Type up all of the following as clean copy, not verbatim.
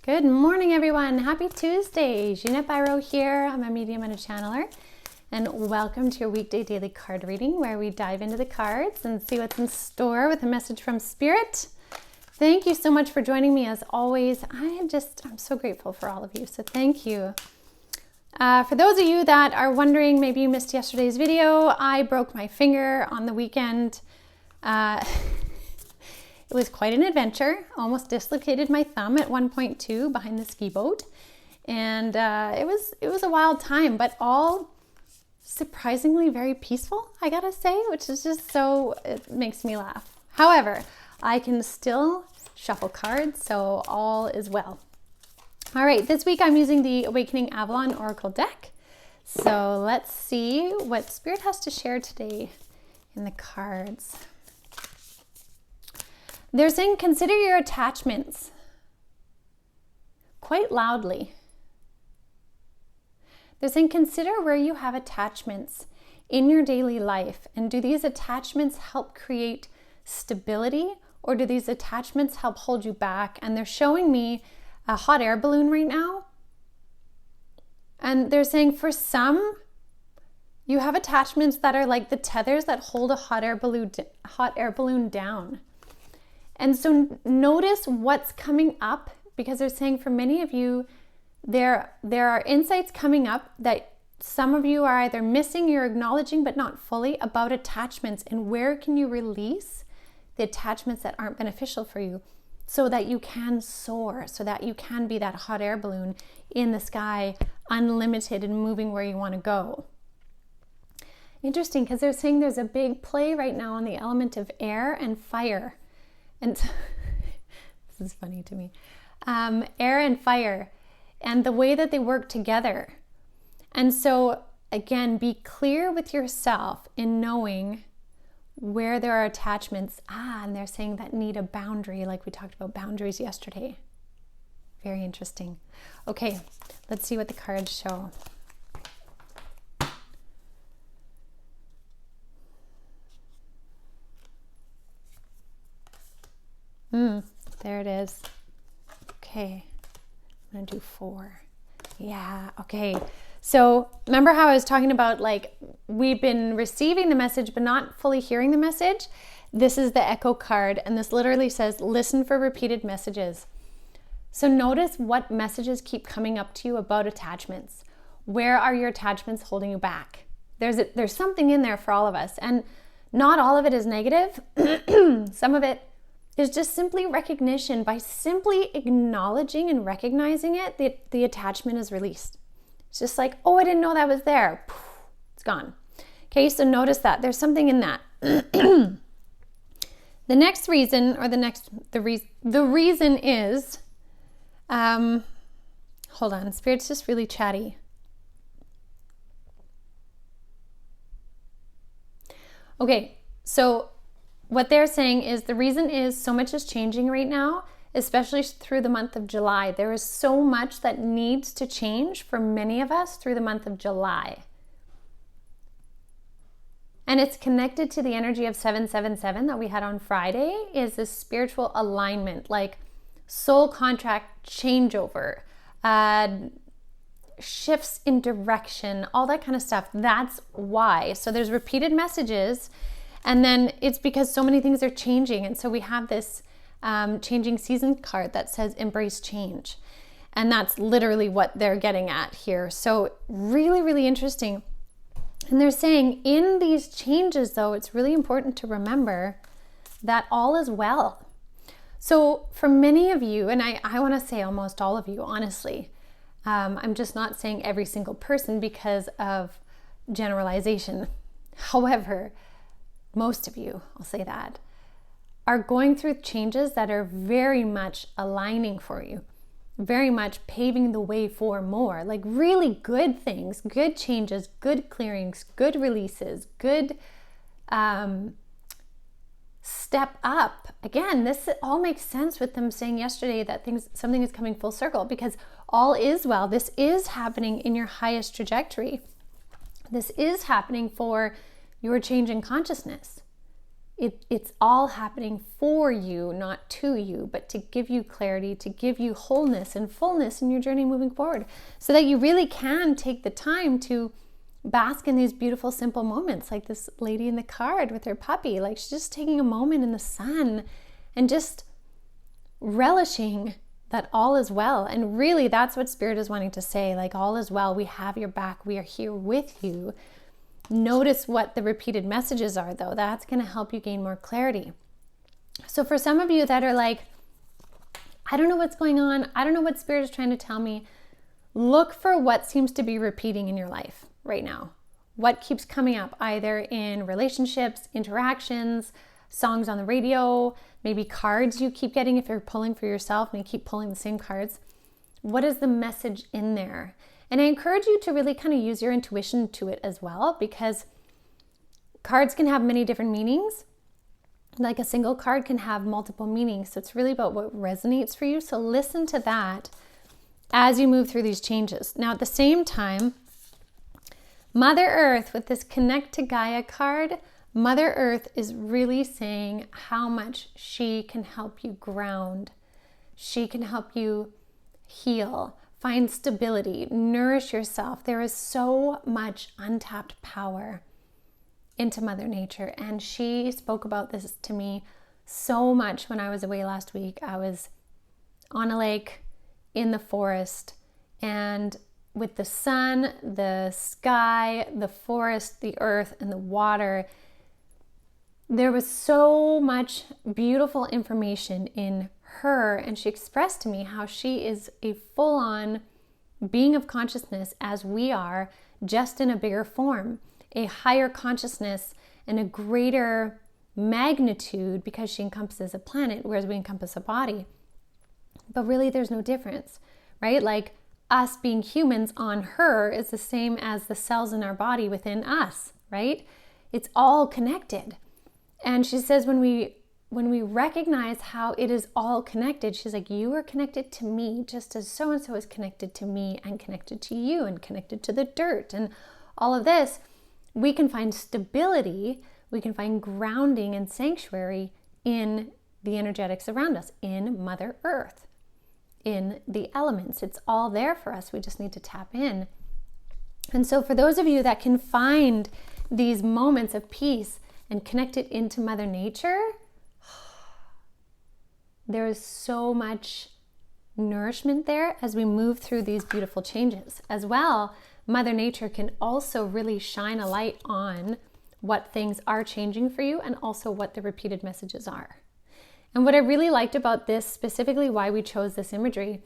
Good morning, everyone. Happy Tuesday. Jeanette Biro here. I'm a medium and a channeler. And welcome to your weekday daily card reading where we dive into the cards and see what's in store with a message from Spirit. Thank you so much for joining me as always. I'm so grateful for all of you. So thank you. For those of you that are wondering, maybe you missed yesterday's video, I broke my finger on the weekend. It was quite an adventure. Almost dislocated my thumb at 1.2 behind the ski boat. And it was a wild time, but all surprisingly very peaceful, I gotta say, which is just it makes me laugh. However, I can still shuffle cards, so all is well. All right, this week I'm using the Awakening Avalon Oracle deck. So let's see what Spirit has to share today in the cards. They're saying, consider your attachments quite loudly. They're saying, consider where you have attachments in your daily life. And do these attachments help create stability, or do these attachments help hold you back? And they're showing me a hot air balloon right now. And they're saying for some, you have attachments that are like the tethers that hold a hot air balloon down. And so notice what's coming up, because they're saying for many of you, there are insights coming up that some of you are either missing, you're acknowledging, but not fully, about attachments, and where can you release the attachments that aren't beneficial for you so that you can soar, so that you can be that hot air balloon in the sky, unlimited and moving where you want to go. Interesting, because they're saying there's a big play right now on the element of air and fire. And this is funny to me. Air and fire and the way that they work together. And so again, be clear with yourself in knowing where there are attachments. And they're saying that need a boundary, like we talked about boundaries yesterday. Very interesting. Okay, let's see what the cards show. There it is. Okay, I'm gonna do 4. Yeah, okay. So remember how I was talking about, like, we've been receiving the message but not fully hearing the message? This is the echo card, and this literally says, listen for repeated messages. So notice what messages keep coming up to you about attachments. Where are your attachments holding you back? There's something in there for all of us, and not all of it is negative. Some of it is just simply recognition. By simply acknowledging and recognizing it, the attachment is released. It's just like, oh, I didn't know that was there. It's gone. Okay, so notice that. There's something in that. The next reason, or the reason is, hold on, Spirit's just really chatty. Okay, so what they're saying is the reason is so much is changing right now, especially through the month of July. There is so much that needs to change for many of us through the month of July. And it's connected to the energy of 777 that we had on Friday, is this spiritual alignment, like soul contract changeover, shifts in direction, all that kind of stuff. That's why. So there's repeated messages. And then it's because so many things are changing. And so we have this changing season card that says embrace change. And that's literally what they're getting at here. So really, really interesting. And they're saying in these changes, though, it's really important to remember that all is well. So for many of you, and I want to say almost all of you, honestly, I'm just not saying every single person because of generalization. However, most of you, I'll say that, are going through changes that are very much aligning for you, very much paving the way for more, like really good things, good changes, good clearings, good releases, good step up. Again, this all makes sense with them saying yesterday that something is coming full circle, because all is well. This is happening in your highest trajectory. This is happening for your change in consciousness. It's all happening for you, not to you, but to give you clarity, to give you wholeness and fullness in your journey moving forward, so that you really can take the time to bask in these beautiful, simple moments, like this lady in the card with her puppy. Like, she's just taking a moment in the sun and just relishing that all is well. And really, that's what Spirit is wanting to say. Like, all is well. We have your back. We are here with you. Notice what the repeated messages are, though. That's going to help you gain more clarity. So for some of you that are like, I don't know what's going on, I don't know what Spirit is trying to tell me, look for what seems to be repeating in your life right now. What keeps coming up, either in relationships, interactions, songs on the radio, maybe cards you keep getting if you're pulling for yourself and you keep pulling the same cards. What is the message in there? And I encourage you to really kind of use your intuition to it as well, because cards can have many different meanings. Like a single card can have multiple meanings. So it's really about what resonates for you. So listen to that as you move through these changes. Now, at the same time, Mother Earth, with this Connect to Gaia card, Mother Earth is really saying how much she can help you ground. She can help you heal, find stability, nourish yourself. There is so much untapped power into Mother Nature. And she spoke about this to me so much when I was away last week. I was on a lake in the forest, and with the sun, the sky, the forest, the earth, and the water, there was so much beautiful information in her, and she expressed to me how she is a full-on being of consciousness as we are, just in a bigger form, a higher consciousness and a greater magnitude, because she encompasses a planet, whereas we encompass a body. But really, there's no difference, right? Like, us being humans on her is the same as the cells in our body within us, right? It's all connected. And she says when we recognize how it is all connected, she's like, you are connected to me just as so-and-so is connected to me and connected to you and connected to the dirt and all of this. We can find stability, we can find grounding and sanctuary in the energetics around us, in Mother Earth, in the elements. It's all there for us. We just need to tap in. And so for those of you that can find these moments of peace and connect it into Mother Nature, there is so much nourishment there as we move through these beautiful changes. As well, Mother Nature can also really shine a light on what things are changing for you and also what the repeated messages are. And what I really liked about this, specifically why we chose this imagery,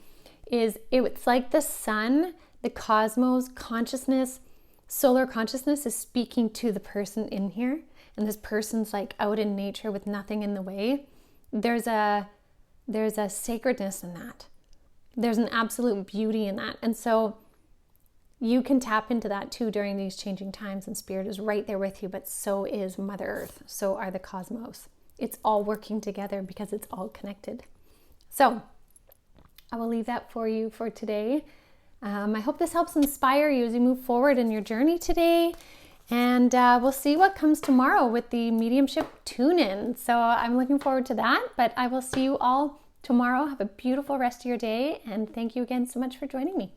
is it's like the sun, the cosmos, consciousness, solar consciousness is speaking to the person in here. And this person's like out in nature with nothing in the way. There's a sacredness in that. There's an absolute beauty in that. And so you can tap into that too during these changing times, and Spirit is right there with you, but so is Mother Earth. So are the cosmos. It's all working together because it's all connected. So I will leave that for you for today. I hope this helps inspire you as you move forward in your journey today. And we'll see what comes tomorrow with the mediumship tune-in. So I'm looking forward to that, but I will see you all tomorrow. Have a beautiful rest of your day. And thank you again so much for joining me.